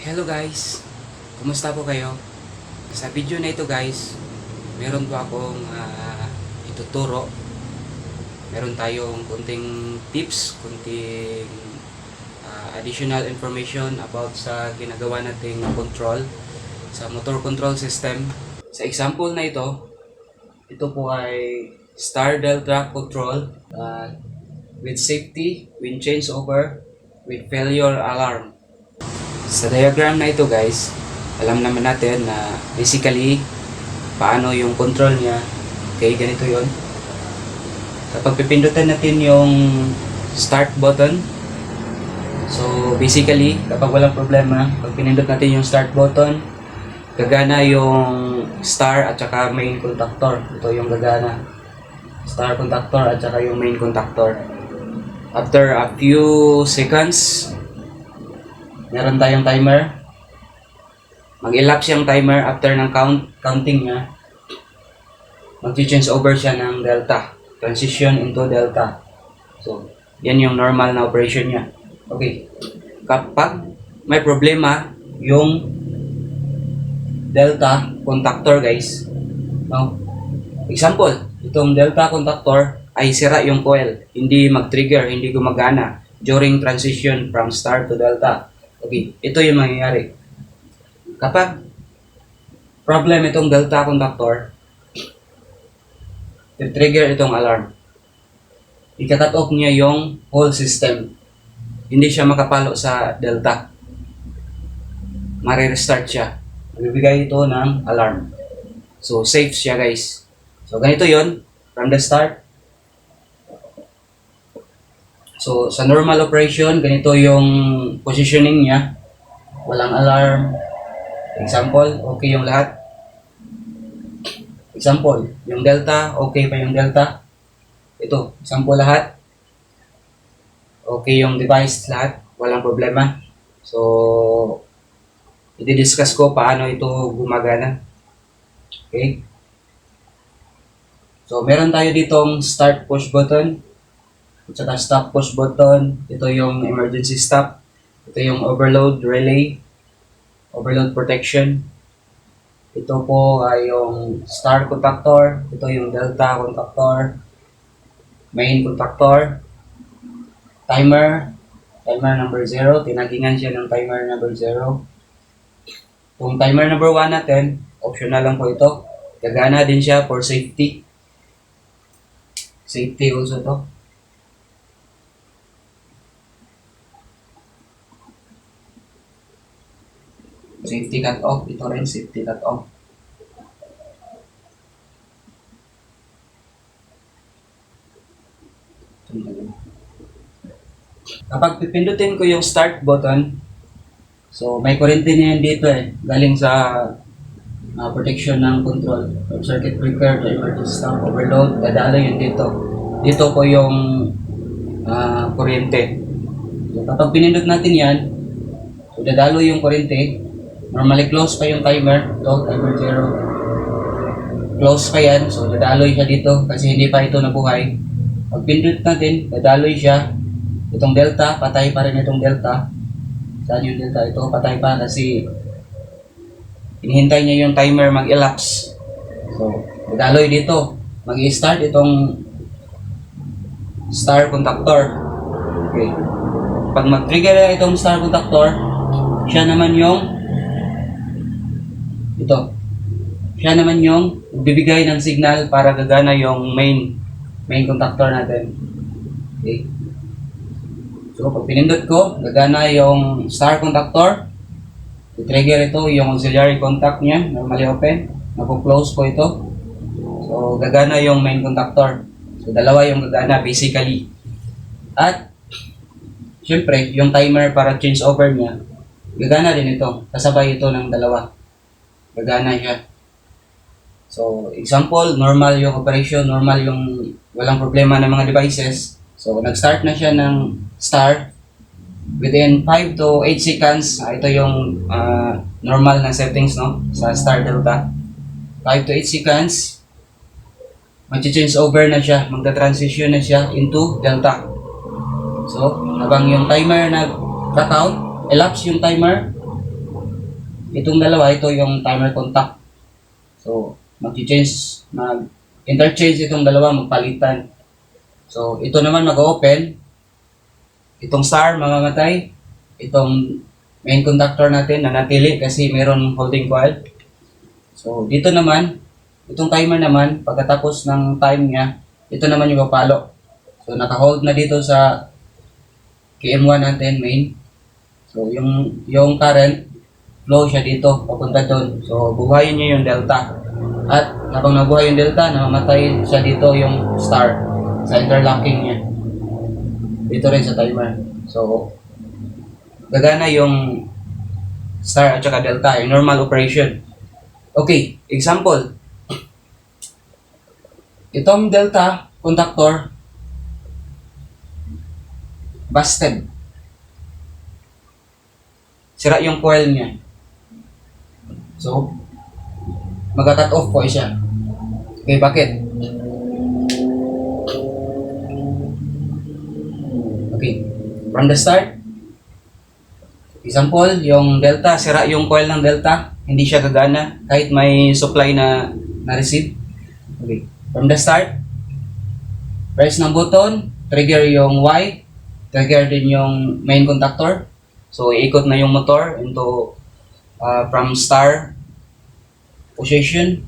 Hello guys! Kumusta po kayo? Sa video na ito guys, meron po akong ituturo. Meron tayong kunting tips, kunting additional information about sa ginagawa nating control sa motor control system. Sa example na ito po ay star delta control with safety, with changeover, with failure alarm. Sa diagram na ito guys, alam naman natin na basically paano yung control niya. Okay, ganito yon. Kapag pipindutan natin yung start button, so basically kapag walang problema, pag pinindot natin yung start button, gagana yung star at saka main contactor. Ito yung gagana. Star contactor at saka yung main contactor. After a few seconds, meron tayong timer. Mag-elapse yung timer after ng counting niya. Mag-change over siya ng delta. Transition into delta. So, yan yung normal na operation niya. Okay. Kapag may problema yung delta contactor guys. No? Example, itong delta contactor ay sira yung coil. Hindi mag-trigger, hindi gumagana during transition from star to delta. Okay, ito yung mangyayari. Kapag problem itong delta contactor, i-trigger itong alarm. I-cut off niya yung whole system. Hindi siya makapalo sa delta. Mare-restart siya. Magbibigay ito ng alarm. So, safe siya guys. So, ganito yon from the start. So, sa normal operation, ganito yung positioning niya. Walang alarm. Example, okay yung lahat. Example, yung delta, okay pa yung delta. Ito, example lahat. Okay yung device lahat. Walang problema. So, i-discuss ko paano ito gumagana. Okay? So, meron tayo ditong start push button. At saka stop push button. Ito yung emergency stop. Ito yung overload relay. Overload protection. Ito po ay yung star contactor. Ito yung delta contactor. Main contactor. Timer. Timer number 0. Tinagingan siya ng timer number 0. Kung timer number 1 natin, optional lang po ito. Gagana din siya for safety. Safety also to. Safety cut off. Ito rin, safety cut off. Kapag pipindutin ko yung start button, so may kuryente na yan dito galing sa protection ng control. From circuit breaker to emergency stop, overload, dadalo yun dito. Dito po yung kuryente. So kapag pinindot natin yan, so dadalo yung kuryente. Normally close pa yung timer. Ito, timer 0. Close pa yan. So, dadaloy siya dito kasi hindi pa ito nabuhay. Pag pindot natin, dadaloy siya. Itong delta, patay pa rin itong delta. Saan yung delta? Ito, patay pa kasi hinihintay niya yung timer mag-elapse. So, dadaloy dito. Mag-i-start itong star contactor. Okay. Pag mag-trigger na itong star contactor, siya naman yung ito. Siya naman yung bibigay ng signal para gagana yung main contactor natin. Okay. So, pag pinindot ko, gagana yung star contactor. I-trigger ito yung auxiliary contact niya. Normally open. Napo-close ko ito. So, gagana yung main contactor. So, dalawa yung gagana basically. At, syempre, yung timer para change over niya, gagana din ito. Kasabay ito ng dalawa. Gagana siya. So, example, normal yung operation, normal yung walang problema ng mga devices. So, nag-start na siya ng start. Within 5 to 8 seconds, ito yung normal na settings no sa star delta. 5 to 8 seconds, mag-change over na siya, magta-transition na siya into delta. So, habang yung timer nag-count, elapse yung timer, Itong dalawa, ito yung timer contact. So, mag-interchange itong dalawa, magpalitan. So, ito naman mag-open. Itong star, mamamatay. Itong main conductor natin, nanatili kasi meron holding coil. So, dito naman, itong timer naman, pagkatapos ng time niya, ito naman yung papalo. So, naka-hold na dito sa KM1 natin, main. So, yung current, flow siya dito, papunta doon. So, buhayin niya yung delta. At habang nabuhay yung delta, namamatay siya dito yung star sa interlocking niya. Dito rin sa timer. So, gagana yung star at saka delta, yung normal operation. Okay, example. Itong delta conductor, busted. Sira yung coil niya. So, mag-cut off po siya. Okay, bakit? Okay, from the start, example, yung delta, sira yung coil ng delta, hindi siya gagana kahit may supply na na-receive. Okay, from the start, press ng button, trigger yung Y, trigger din yung main contactor. So, iikot na yung motor into from star position.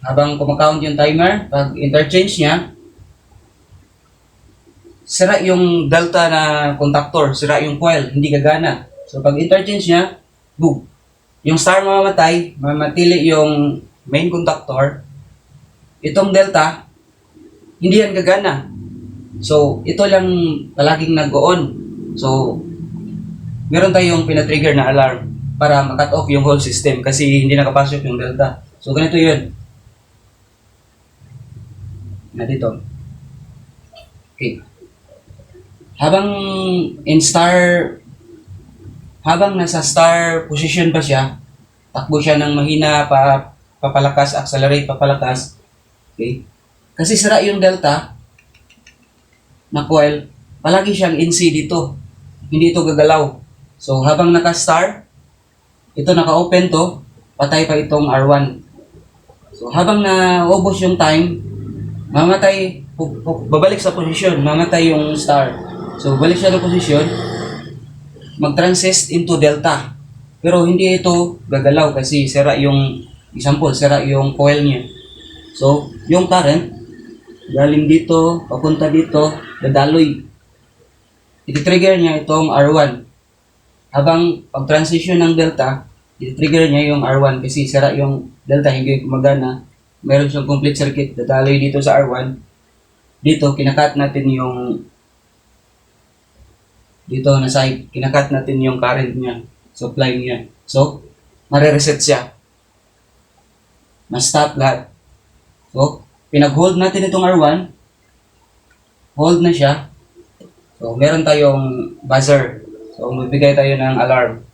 Habang kumakount yung timer, pag interchange niya, sira yung delta na contactor, sira yung coil, hindi gagana. So, pag interchange niya, boom. Yung star mamamatay, mamatili yung main contactor. Itong delta, hindi yan gagana. So, ito lang palaging nag-on. So, meron tayong pinatrigger na alarm para makat off yung whole system kasi hindi nakapasok yung delta. So, ganito yun. Na dito. Okay. Habang nasa star position pa siya, takbo siya ng mahina, papalakas, accelerate, papalakas. Okay. Kasi sira yung delta na coil, palagi siyang NC dito. Hindi ito gagalaw. So, habang naka-star, ito naka-open to, patay pa itong R1. So, habang naubos yung time, mamatay, babalik sa posisyon, mamatay yung star. So, balik siya ng posisyon, mag-transist into delta. Pero hindi ito gagalaw kasi sira yung, example, sira yung coil niya. So, yung current, galing dito, papunta dito, dadaloy. I-trigger niya itong R1. Habang pag-transition ng delta, i-trigger niya yung R1 kasi sira yung delta, hindi gumagana. Meron siyang complete circuit, dadaloy dito sa R1. Dito, kinakat natin yung dito na side, kinakat natin yung current niya, supply niya. So, mare-reset siya. Ma-stop lahat. So, pinag-hold natin itong R1, hold na siya. So, meron tayong buzzer. So, magbigay tayo ng alarm.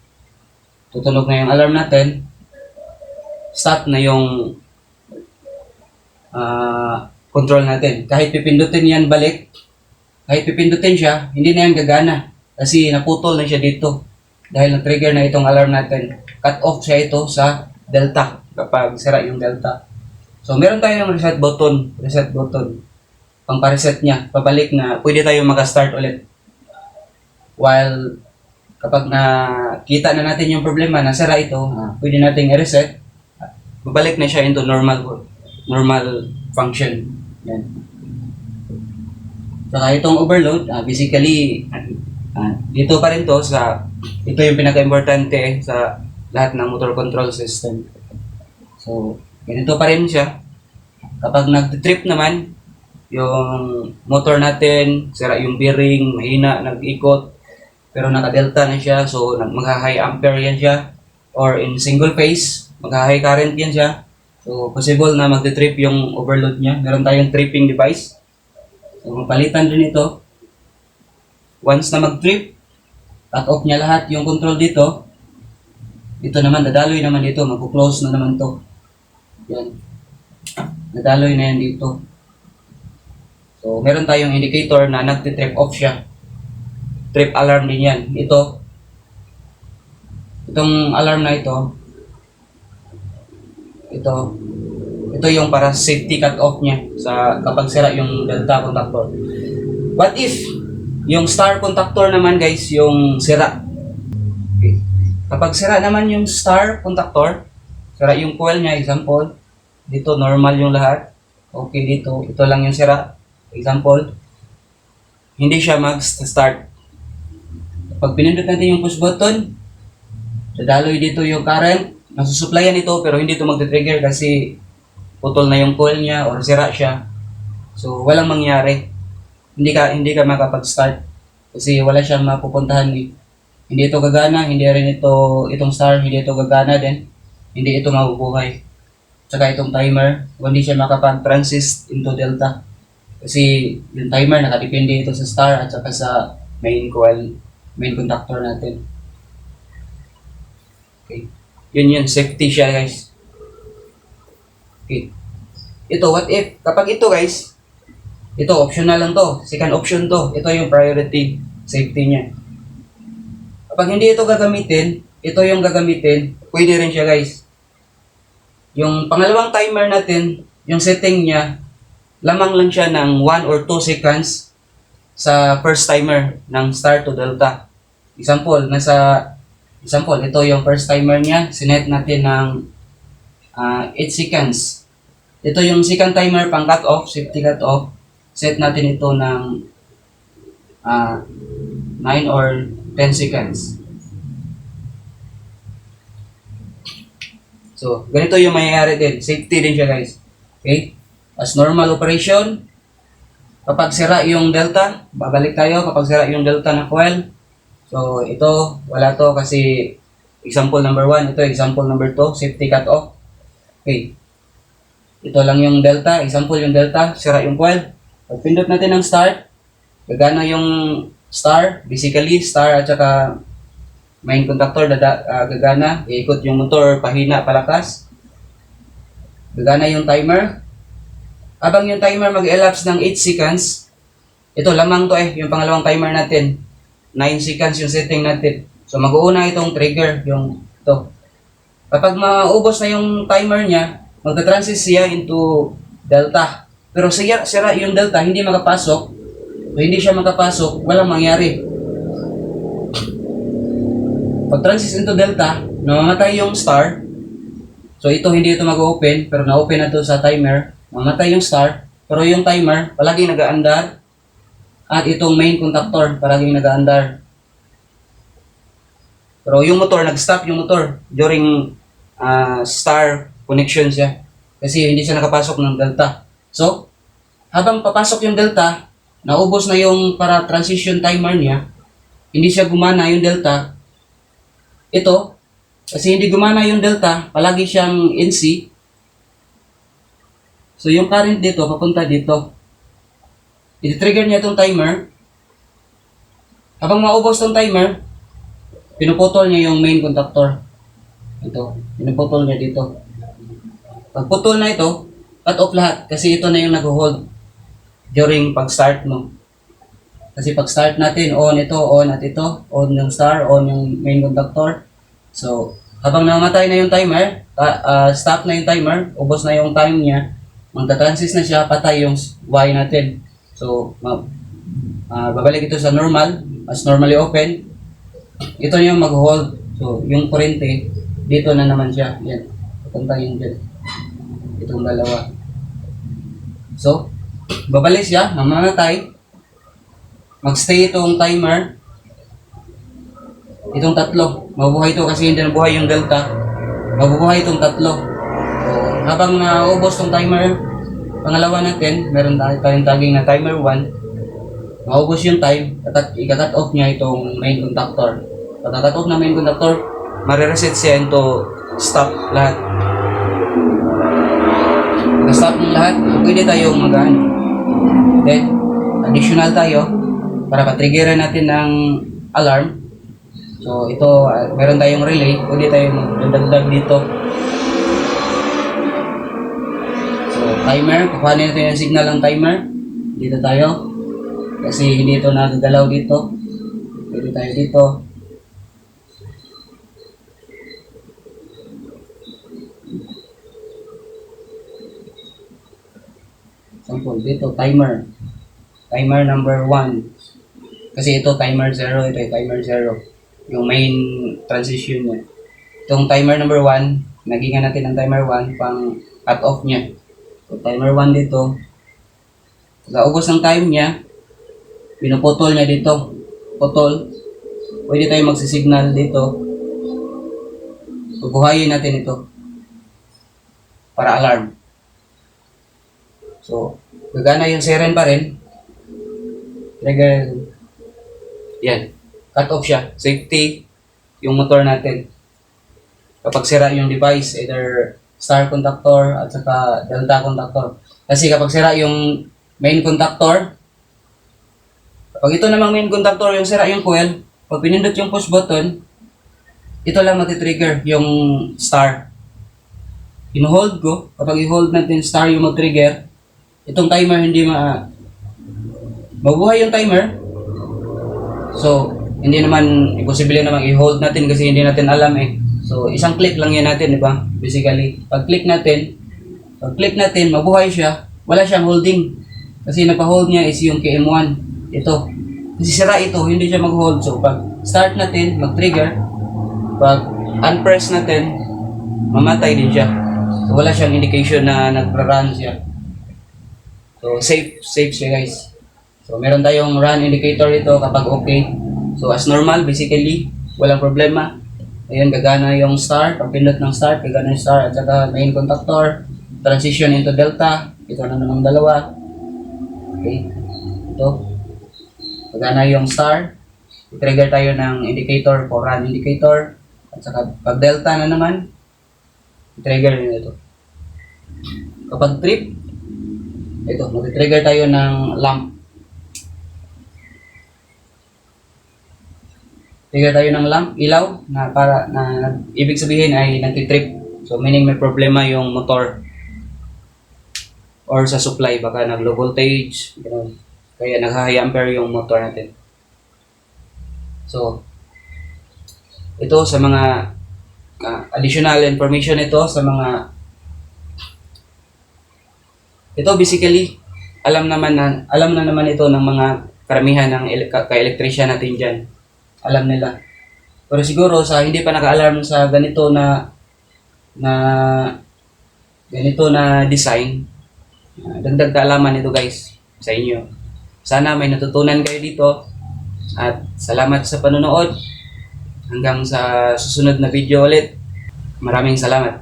Tutunog na yung alarm natin. Stop na yung control natin. Kahit pipindutin yan balik, kahit pipindutin siya, hindi na yan gagana. Kasi naputol na siya dito. Dahil na-trigger na itong alarm natin. Cut off siya ito sa delta kapag sira yung delta. So, meron tayong reset button. Reset button. Pang pa-reset niya. Pabalik na pwede tayo mag-start ulit. While kapag nakita na natin yung problema, nasira ito, pwede nating i-reset. Babalik na siya into normal function. Yan. Saka itong overload, basically, dito pa rin to ito yung pinaka-importante sa lahat ng motor control system. So, ganito pa rin siya. Kapag nag-trip naman, yung motor natin, sira yung bearing, mahina, nag-ikot, pero naka-delta na siya, so mag-high ampere yan siya. Or in single phase, mag-high current yan siya. So, possible na mag-trip yung overload niya. Meron tayong tripping device. So, mapalitan din ito. Once na mag-trip, cut off niya lahat yung control dito. Ito naman, dadaloy naman dito. Mag-close na naman to. Yan. Dadaloy na yan dito. So, meron tayong indicator na nag-trip off siya. Trip alarm din yan. Ito Itong alarm na ito yung para safety cut off niya sa kapag sira yung delta contactor. What if yung star contactor naman guys yung sira? Okay. Kapag sira naman yung star contactor, sira yung coil niya, example, dito normal yung lahat. Okay, dito, ito lang yung sira. Example, hindi siya mag-start. Pag pinindot natin yung push button, dadaloy dito yung current, nasusuplayan ito pero hindi ito magte-trigger kasi putol na yung coil niya or sira siya. So, walang mangyari. Hindi ka makapag-start kasi wala siyang mapupuntahan eh. Hindi ito gagana, hindi rin itong star, hindi ito gagana din. Hindi ito mabubuhay. Tsaka itong timer, hindi siya makapag-transist into delta. Kasi yung timer nakadepende ito sa star at saka sa main coil, main contactor natin. Okay. Yun, safety siya guys. Okay. Ito, what if, kapag ito guys, ito optional lang to, second option to, ito yung priority safety niya. Kapag hindi ito gagamitin, ito yung gagamitin, pwede rin siya guys. Yung pangalawang timer natin, yung setting niya, lamang lang siya ng 1 or 2 seconds sa first timer ng start to delta. Example, ito yung first timer niya, sinet natin ng 8 seconds. Ito yung second timer pang cut off, safety cut off. Set natin ito ng 9 or 10 seconds. So, ganito yung mangyayari din. Safety din siya guys. Okay? As normal operation, kapag sira yung delta, babalik tayo kapag sira yung delta na coil. So, ito, wala to kasi example number 1, ito example number 2, safety cut off. Okay. Ito lang yung delta, example yung delta, sira yung coil. Pag pindot natin ng start, gagana yung star, basically star at saka main contactor gagana, iikot yung motor, pahina, palakas. Gagana yung timer. Habang yung timer mag-elapse ng 8 seconds, ito lamang to yung pangalawang timer natin. 9 seconds yung setting natin. So mag-uuna itong trigger, yung ito. Kapag maubos na yung timer niya, magta-transit siya into delta. Pero sira yung delta, hindi makapasok. So hindi siya makapasok, walang mangyari. Pag transit into delta, namamatay yung star. So ito hindi ito mag-open, pero na-open na ito sa timer. Mamatay yung star, pero yung timer palaging nag-aandar. At itong main contactor palaging nag-aandar. Pero yung motor, nag-stop yung motor during star connection siya. Kasi hindi siya nakapasok ng delta. So, habang papasok yung delta, naubos na yung para transition timer niya, hindi siya gumana yung delta. Ito, kasi hindi gumana yung delta, palagi siyang NC. So, yung current dito, papunta dito. I-trigger niya itong timer. Habang maubos itong timer, pinuputol niya yung main contactor. Ito, pinuputol niya dito. Pag putol na ito, cut off lahat kasi ito na yung nag-hold during pag-start mo. Kasi pag-start natin, on ito, on at ito, on yung star, on yung main contactor. So, habang namatay na yung timer, stop na yung timer, ubos na yung time niya, magta-transit na siya, patay yung Y natin. So, babalik ito sa normal, as normally open. Ito yung mag-hold. So, yung kurente, dito na naman siya. Yan, papunta yung dyan. Itong dalawa. So, babalik siya, mamamatay. Mag-stay itong timer. Itong tatlo. Mabuhay ito kasi hindi nabuhay yung delta. Mabubuhay itong tatlo. So, habang naubos itong timer, pangalawa natin, meron tayong tagging na timer 1. Maubos yung time, ika-cut off niya itong main contactor. Pagka-cut off na main contactor, marireset siya into stop lahat. Pagka-stop ng lahat, pwede tayong mag-ano. Then, additional tayo para pa-triggeran natin ng alarm. So, ito, meron tayong relay, pwede tayong magdagdag dito. Timer, kukuhanin natin yung signal ng timer. Dito tayo. Kasi hindi ito nagagalaw dito. Pwede tayo dito. example, dito, timer. Timer number 1. Kasi ito, timer 0. Ito, timer 0. Yung main transition niya. Itong timer number 1, nagingan natin ang timer 1 pang cut off niya. So, timer 1 dito. Pagkaubos ng time niya, pinuputol niya dito. Putol. Pwede tayo magsisignal dito. Bubuhayin natin ito. Para alarm. So, gagana yung siren pa rin. Trigger. Yan. Cut off siya. Safety yung motor natin. Kapag sira yung device, either star contactor at saka delta contactor. Kasi kapag sira yung main contactor, kapag ito namang main contactor, yung sira yung coil, pag pinindot yung push button, ito lang matitrigger yung star. Ino-hold ko, kapag i-hold natin star yung mag-trigger, itong timer hindi mabuhay yung timer. So, hindi naman, imposible naman i-hold natin kasi hindi natin alam eh. So, isang click lang yan natin, di ba? Basically, pag-click natin, mabuhay siya, wala siyang holding. Kasi napa-hold niya is yung KM1. Ito. Kasi sira ito, hindi siya mag-hold. So, pag start natin, mag-trigger, pag unpress natin, mamatay din siya. So, wala siyang indication na nag-run siya. So, safe siya guys. So, meron tayong run indicator ito kapag okay. So, as normal, basically, walang problema. Ayan, gagana yung start. Pag pindot ng start, gagana yung start. At saka main contactor. Transition into delta. Ito na namang dalawa. Okay. Ito. Gagana yung start. I-trigger tayo ng indicator for run indicator. At saka pag delta na naman, i-trigger nyo ito. Kapag trip, ito, mag-trigger tayo ng lamp. Trigger tayo ng lamp, ilaw, na para na ibig sabihin ay nagtitrip. So meaning may problema yung motor or sa supply, baka nag-low voltage, gano'n. Kaya nag-high ampere yung motor natin. So ito sa mga additional information ito sa mga ito basically alam na naman ito ng mga karamihan ng ka-electrician natin diyan. Alam nila. Pero siguro sa hindi pa naka-alarm sa ganito na design, dagdag kaalaman ito guys sa inyo. Sana may natutunan kayo dito at salamat sa panonood. Hanggang sa susunod na video ulit. Maraming salamat.